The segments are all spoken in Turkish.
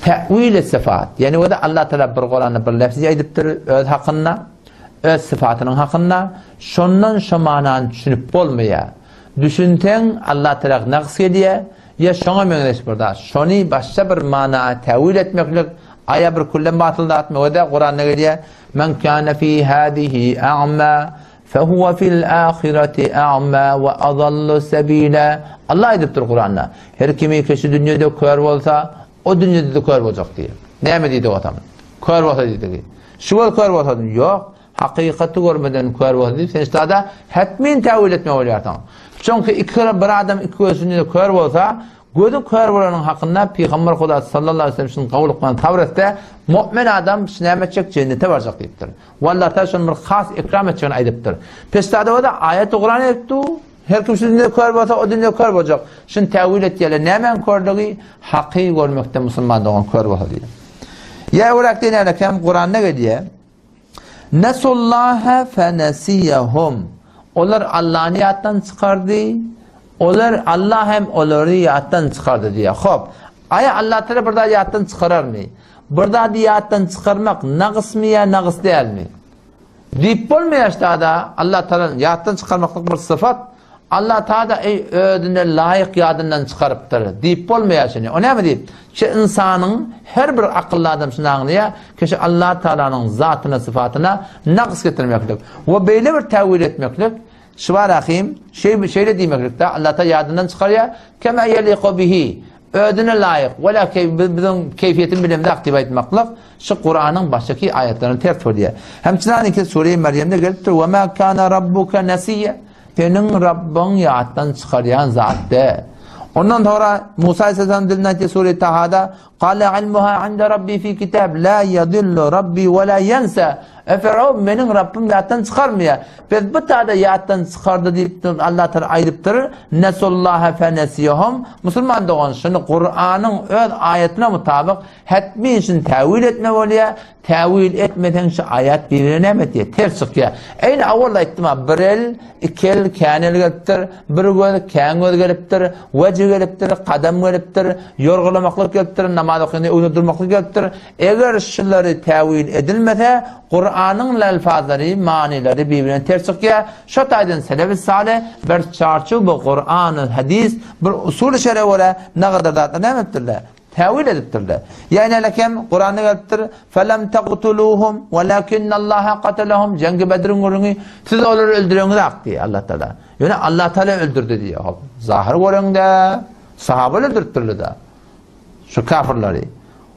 Tevil sıfat. Yani o da Allah Teala bir Kur'an'ı bir lafzı aydıptır öz hakkında, öz sıfatının hakkında. Şondan şu mananı düşünüp olmaya. Düşünten Allah Teala naqs ediyor. Ya şona mengleş burada. Şonu başka bir mana tevil etmeklik aya bir kullen batılda atma. O da Kur'an'da geliyor. Men kâne fî hâdihi a'mâ fehuve fil âhireti a'mâ ve adallu sebîlâ. Allah aydıptır Kur'an'da. Her kimi kişi dünyada kör olsa o dünyada da kör olacak diye. Ne mi dedi o adam? Kör olsa dedi. Şu ol kör olsa yok. Hakikati görmeden kör olsa dedi. Sen işte da hetmin tevil etme oluyorsan. Çünkü bir adam iki gözünde kör olsa gözü kör olanın hakkında Peygamber Kudası sallallahu aleyhi ve sellem'in kavlu kılan Tavrat'ta mümin adam şinemetçek cennete varacak deyiptir. Vallahi ta şunu bir khas ikram edeceğini aydıptır. Pestada o da ayet-i Kur'an ettu. Her kim şu dünyada kör olsa o dünyada kör olacak. Şunu tevil et diyeler. Nemen kördüğü hakkı görmekte Müslüman doğan kör olsa diye. Ya olarak dinlerken Kur'an'da geliyor. Nesullâhe fenesiyehum. Onlar Allah'ın yattan çıkardı. Onlar Allah hem onları yattan çıkardı diye. Hop. Aya Allah Teala burada yattan çıkarır mı? Burada yattan çıkarmak naqs mı ya naqs değil mi? Deyip olmuyor işte da Allah Teala yattan çıkarmaklık bir sıfat. Allah Teala ödüne layık yadından çıkarıptır. Deyip olmuyor şimdi. O ne mi deyip? Ki insanın her bir akıllı adam şunu anlıyor. Ki Allah Teala'nın zatına sıfatına naqs getirmeklik. Ve böyle bir tevil etmeklik. Şu var akıyım, şeyle demeklik de Allah Teala yadından çıkarıyor. Kema yeliqu bihi. Ödüne layık. Vela bizim keyfiyetin bilimde aktive etmeklik. Şu Kur'an'ın baştaki ayetlerini tertip ediyor. Hemçinin ki Sure-i Meryem'de geliptir. وَمَا كَانَ رَبُّكَ نَسِيَّ. Senin Rabbin yaddan çıkarayan zatte. Ondan sonra Musa Aleyhisselam dilinden ki Sure-i Taha'da قَالَ عِلْمُهَا عِنْدَ رَبِّي فِي كِتَابٍ لَا يَضِلُّ رَبِّي وَلَا يَنْسَى. Efendim benim Rabbim yattan çıkarmıyor. Biz bu taada yattan çıkardı deyip Allah Teala ayırıptırır. Nesullâhe fenesiyehum. Müslüman doğan şunu Kur'an'ın öz ayetine mutabık hetmi için tevil etme oluyor. Tevil etmeden şu ayet birbirine mi diye ters çıkıyor. Aynı avvalla ettima bir el, iki el, kânel geliptir, bir göz, kân göz geliptir, vecih geliptir, kadem geliptir, yorgulamaklık geliptir, namaz okuyunca uydurmaklık geliptir. Eğer şunları tevil edilmese Kur'an'ın lelfazları, manileri birbirine ters çıkıyor. Şu taydın selefi salih bir çarçı bu Kur'an-ı hadis bir usul-i şer'e ne kadar da ne ettirler? Tevil ediptirler. Yani lekem Kur'an'ı geliptir. فَلَمْ تَقْتُلُوهُمْ وَلَكِنَّ اللّٰهَ قَتَلَهُمْ. Cengi Bedir'in görünü siz onları öldürüyorsunuz diye Allah Teala. Yani Allah Teala öldürdü diye. Zahir göründe sahabe öldürttürlü de. Şu kafirleri.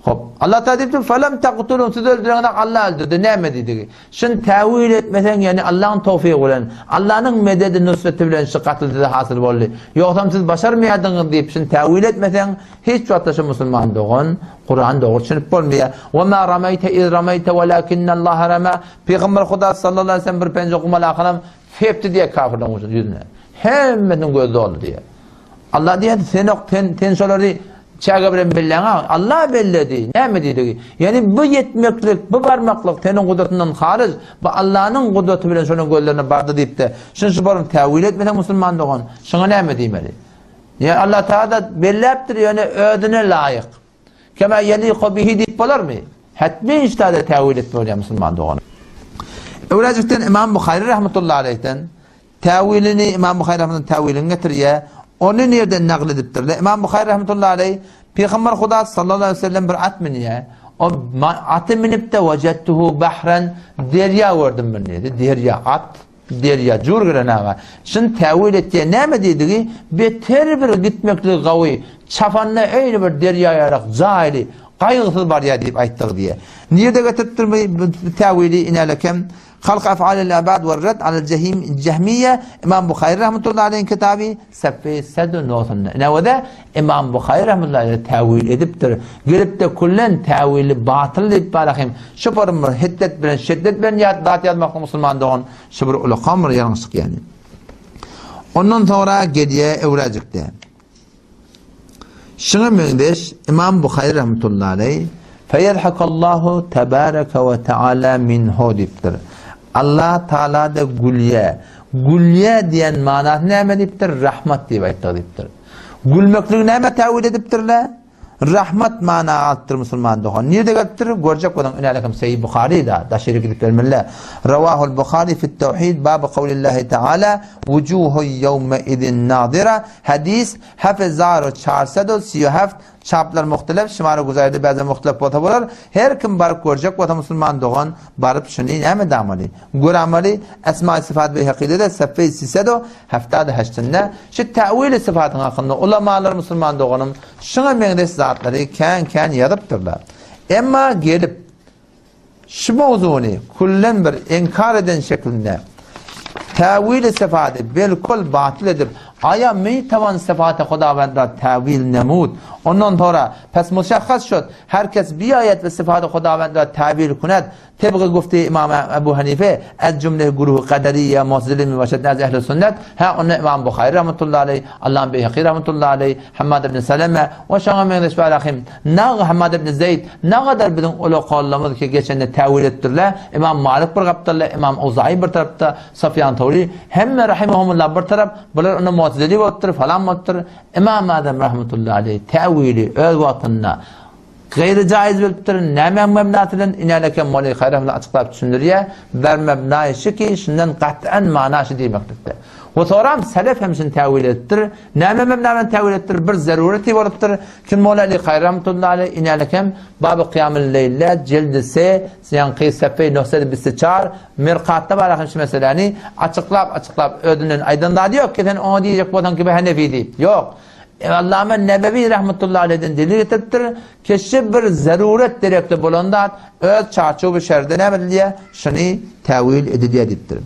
Hop. Allah Teala deyip فَلَمْ تَقْتُلُوهُمْ siz öldürüyorsunuz Allah öldürdü. Ne medidi? Şunu tevil etmesen yani Allah'ın tevfiki olan Allah'ın mededi nusreti bilen şu katıldı da hasıl oldu. Yoksa siz başarmayadınız deyip şunu tevil etmesen hiç vatandaşı Müslüman doğun. Kur'an doğru düşünüp olmuyor. وَمَا رَمَيْتَ اِذْ رَمَيْتَ وَلَكِنَّ اللّٰهَ رَمَى. Peygamber Kuda sallallahu aleyhi ve sellem bir pence okumalı akılım fepti diye kafirden olsun yüzüne. Hemmetin gözü oldu diye. Allah diye sen soruları çağabren bellana Allah belledi. Ne mi dedi? Yani bu yetmeklik, bu varmaklık senin kudretinden hariç, bu Allah'ın kudreti bilen şunun gözlerine bardı deyip de şunu şu tevil etmeden Müslüman doğan. Şuna ne mi demeli? Ya Allah Teala belli yaptır yani ödüne layık. Kema yeliqu bihi deyip olur mu? Hatmi işte tevil etmeli Müslüman doğan. Öylece İmam Bukhari rahmetullahi aleyh'ten tevilini İmam Bukhari rahmetullahi tevilini getiriyor. Onu nereden naklediptir? İmam Bukhari rahmetullahi aleyh Peygamber Kuda sallallahu aleyhi ve sellem bir at biniyor. O atı minip de vecettuhu bahren derya gördüm ben dedi. Derya at, derya cur gırana. Şun tevil ettiği ne mi dedi? Beter bir gitmekli gavi. Çafanla öyle bir derya yarak cahili. Kaygısız var ya deyip ayttık diye. Nerede getirttir tevili inelekem? خلق أفعال العباد والرد على الجهمية إمام بخاري رحمة الله عليه كتابي سفي سد نوثن وذا إمام بخاري رحمة الله عليه تاويل إدبتر قلبت كلن تاويل باطل لبالخيم شبر هدت بلن شدت بلن ذات ياد مقام مسلمان دون شبر أولو خمر يرنسك يعني ondan sonra geriye evrecekte şunu müdeş İmam Bukhari rahmetullahi aleyh feyelhakallahu tebareke ve teala minhu diptir. Allah Teala da gülye diyen manası ne ediptir? Rahmet diye ayttıktir. Gülmeklik ne tevil ediptirler? rahmat mana alttır Müslüman doğan. Nerede geliptir? Görecek olan inalekim Seyyid Bukhari'da da şerik edip vermeliler. Ravahul Bukhari fit tevhid babı kavlillahi teala vucuhu yevme idin nadira. Hadis 7437 çaplar muhtelif, şımarı güzaydı bazı muhtelif bota bolar. Her kim barıp görecek bota Müslüman doğan barıp şunu ne damali. Göramali esma-i sıfat ve hakidede seffe 378'de şu tevil sıfatın hakkında ulamalar Müslüman doğanım şuna mengdes zatları kan yazıptırlar. Ama gelip şu mevzunu kullen bir inkar eden şeklinde tevil sıfatı bilkul batıl edip aya mi tavan sıfatı Xudavandra tevil nemud. Ondan sonra pes müşahhas şud. Herkes bir ayet ve sıfatı Xudavandra tevil kunet. Tebği gufti İmam Ebu Hanife el cümle guruhu kaderiye mu'tezile mi başet naz ehl-i sünnet. Ha onu İmam Bukhari rahmetullahi aleyh, Allah'ın Beyhaqi rahmetullahi aleyh, Hammad ibn Seleme ve şana meyleş ve alakim. Hammad ibn Zeyd ne kadar bilin ulu kallamız ki geçen tevil ettirler. İmam Malik bir kaptarlar, İmam Uzai bir tarafta, Safyan Tavri hem rahimahumullah bir taraf. Bunlar onu mu'tezili ottur falan ottur. İmam Adem rahmetullahi aleyh tevili öz vatınna gayri caiz biliptir. Nemen mebnatının inaleken mali hayrahını açıklayıp düşündürüye ver mebnayı ki şundan kat'en manaşı demektir. O sonra selef hemşin tevil ettir. Nemen mebnatının tevil ettir. Bir zarureti varıptır. Kim mali hayrahmetullahi aleyh inaleken babı kıyamil leyle cildisi siyanqi sefe 924 mirqatta barakın şu meseleni açıklayıp ödünün aydınlığa diyor ki sen ona diyecek bu adam gibi Hanefi değil. Yok. Allame Nebevi rahmetullahi aleyh'den delil getirtir. Keşi bir zaruret direkli bulundat öz çarçobu şerdine bildiye şunu tevil ediliye diptir.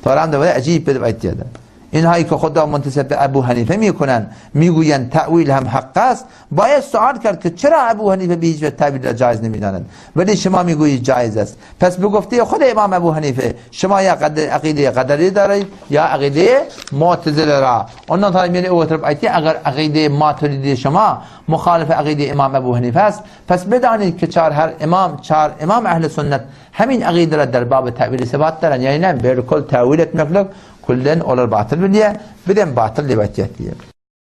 Toran da böyle acayip edip aytiyadı. İnhayı ki Xuda muntisep Ebu Hanife mi kunan miguyen tevil hem hakkas bayet sual kar ki çera Ebu Hanife bir hiçbir tevil caiz nemidanen. Veli şema miguyi caiz est. Pes bu gufti Xuda İmam Ebu Hanife şema ya akideye kaderi daray ya akideye mu'tezile ra. Ondan sonra beni oturup aytiye eğer akideye maturidi şema muhalife akideye İmam Ebu Hanife est. Pes bedani ki çar imam ehl-i sünnet hemin akidere der babı tevili sebat deren yani bir kol tevil etmeklik kullen olur batıl biliye, bir de batıl libetiyet diye.